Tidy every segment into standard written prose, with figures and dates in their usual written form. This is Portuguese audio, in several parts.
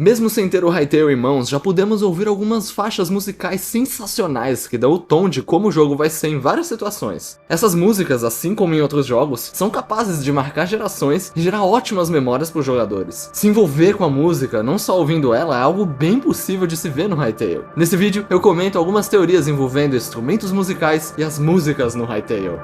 Mesmo sem ter o Hytale em mãos, já pudemos ouvir algumas faixas musicais sensacionais que dão o tom de como o jogo vai ser em várias situações. Essas músicas, assim como em outros jogos, são capazes de marcar gerações e gerar ótimas memórias para os jogadores. Se envolver com a música, não só ouvindo ela, é algo bem possível de se ver no Hytale. Nesse vídeo, eu comento algumas teorias envolvendo instrumentos musicais e as músicas no Hytale.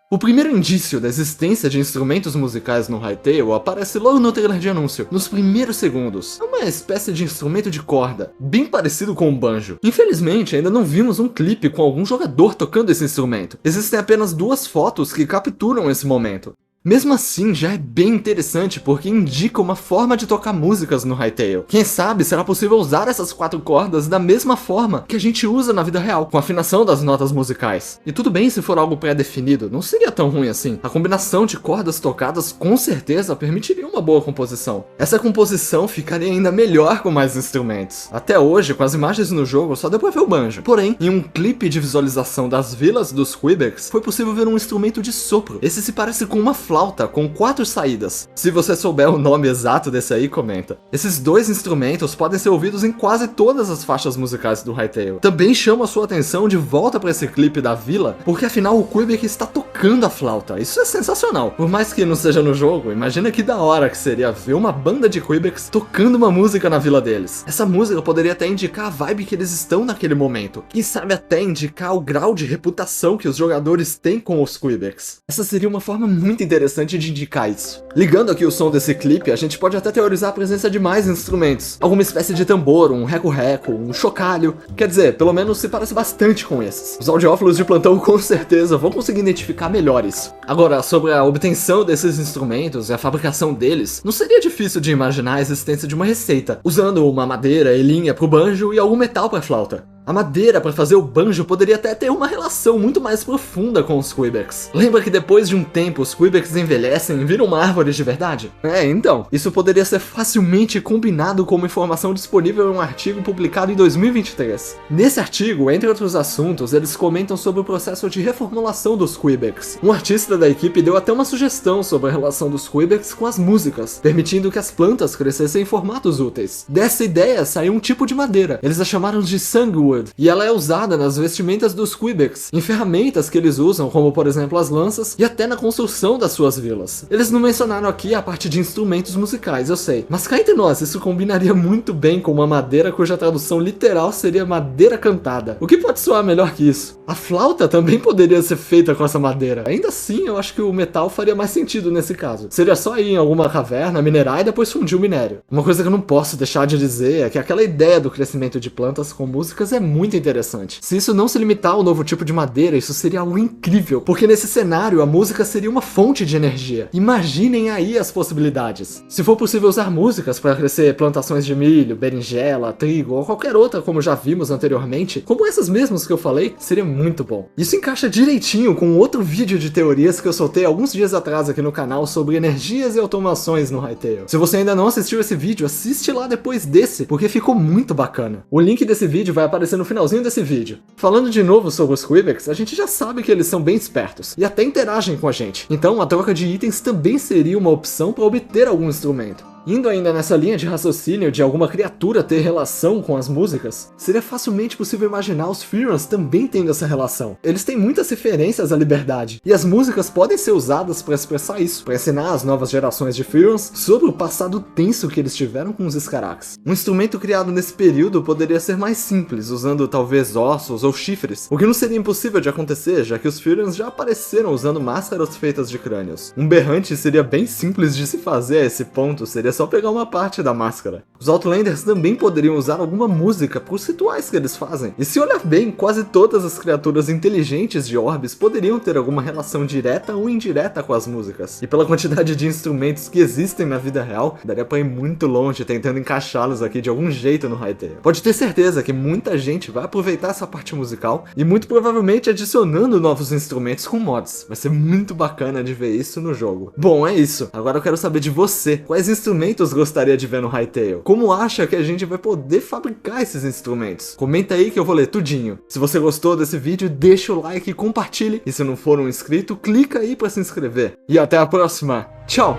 O primeiro indício da existência de instrumentos musicais no Hytale aparece logo no trailer de anúncio, nos primeiros segundos. É uma espécie de instrumento de corda, bem parecido com um banjo. Infelizmente, ainda não vimos um clipe com algum jogador tocando esse instrumento. Existem apenas 2 fotos que capturam esse momento. Mesmo assim, já é bem interessante porque indica uma forma de tocar músicas no Hytale. Quem sabe será possível usar essas 4 cordas da mesma forma que a gente usa na vida real, com a afinação das notas musicais. E tudo bem se for algo pré-definido, não seria tão ruim assim. A combinação de cordas tocadas com certeza permitiria uma boa composição. Essa composição ficaria ainda melhor com mais instrumentos. Até hoje, com as imagens no jogo, só deu pra ver o banjo. Porém, em um clipe de visualização das vilas dos Quebecs, foi possível ver um instrumento de sopro. Esse se parece com uma flauta com 4 saídas. Se você souber o nome exato desse aí, comenta. Esses 2 instrumentos podem ser ouvidos em quase todas as faixas musicais do Hytale. Também chama a sua atenção de volta para esse clipe da vila, porque afinal o Quebec está tocando a flauta. Isso é sensacional. Por mais que não seja no jogo, imagina que da hora que seria ver uma banda de Quebecs tocando uma música na vila deles. Essa música poderia até indicar a vibe que eles estão naquele momento. Quem sabe até indicar o grau de reputação que os jogadores têm com os Quebecs. Essa seria uma forma muito interessante de indicar isso. Ligando aqui o som desse clipe, a gente pode até teorizar a presença de mais instrumentos. Alguma espécie de tambor, um reco-reco, um chocalho. Quer dizer, pelo menos se parece bastante com esses. Os audiófilos de plantão com certeza vão conseguir identificar melhor isso. Agora, sobre a obtenção desses instrumentos e a fabricação deles, não seria difícil de imaginar a existência de uma receita, usando uma madeira e linha pro banjo e algum metal pra flauta. A madeira para fazer o banjo poderia até ter uma relação muito mais profunda com os Quebecs. Lembra que depois de um tempo os Quebecs envelhecem e viram uma árvore de verdade? Então, isso poderia ser facilmente combinado com uma informação disponível em um artigo publicado em 2023. Nesse artigo, entre outros assuntos, eles comentam sobre o processo de reformulação dos Quebecs. Um artista da equipe deu até uma sugestão sobre a relação dos Quebecs com as músicas, permitindo que as plantas crescessem em formatos úteis. Dessa ideia saiu um tipo de madeira. Eles a chamaram de Sangwood, e ela é usada nas vestimentas dos Quebecs, em ferramentas que eles usam, como por exemplo as lanças, e até na construção das suas vilas. Eles não mencionaram aqui a parte de instrumentos musicais, eu sei, mas cá entre nós, isso combinaria muito bem com uma madeira cuja tradução literal seria madeira cantada. O que pode soar melhor que isso? A flauta também poderia ser feita com essa madeira. Ainda assim, eu acho que o metal faria mais sentido nesse caso. Seria só ir em alguma caverna, minerar e depois fundir o minério. Uma coisa que eu não posso deixar de dizer é que aquela ideia do crescimento de plantas com músicas é muito interessante. Se isso não se limitar ao novo tipo de madeira, isso seria algo incrível, porque nesse cenário a música seria uma fonte de energia. Imaginem aí as possibilidades. Se for possível usar músicas para crescer plantações de milho, berinjela, trigo ou qualquer outra como já vimos anteriormente, como essas mesmas que eu falei, seria muito bom. Isso encaixa direitinho com outro vídeo de teorias que eu soltei alguns dias atrás aqui no canal sobre energias e automações no Hytale. Se você ainda não assistiu esse vídeo, assiste lá depois desse, porque ficou muito bacana. O link desse vídeo vai aparecer no finalzinho desse vídeo. Falando de novo sobre os Quebecs, a gente já sabe que eles são bem espertos e até interagem com a gente. Então a troca de itens também seria uma opção para obter algum instrumento. Indo ainda nessa linha de raciocínio de alguma criatura ter relação com as músicas, seria facilmente possível imaginar os Firans também tendo essa relação. Eles têm muitas referências à liberdade, e as músicas podem ser usadas para expressar isso, para ensinar as novas gerações de Firans sobre o passado tenso que eles tiveram com os Scaraks. Um instrumento criado nesse período poderia ser mais simples, usando talvez ossos ou chifres, o que não seria impossível de acontecer, já que os Firans já apareceram usando máscaras feitas de crânios. Um berrante seria bem simples de se fazer a esse ponto, seria só pegar uma parte da máscara. Os Outlanders também poderiam usar alguma música para os rituais que eles fazem. E se olhar bem, quase todas as criaturas inteligentes de Orbis poderiam ter alguma relação direta ou indireta com as músicas. E pela quantidade de instrumentos que existem na vida real, daria para ir muito longe tentando encaixá-los aqui de algum jeito no Hytale. Pode ter certeza que muita gente vai aproveitar essa parte musical e muito provavelmente adicionando novos instrumentos com mods. Vai ser muito bacana de ver isso no jogo. Bom, é isso. Agora eu quero saber de você. Quais instrumentos instrumentos gostaria de ver no Hytale? Como acha que a gente vai poder fabricar esses instrumentos? Comenta aí que eu vou ler tudinho. Se você gostou desse vídeo, deixa o like e compartilhe. E se não for um inscrito, clica aí pra se inscrever. E até a próxima. Tchau!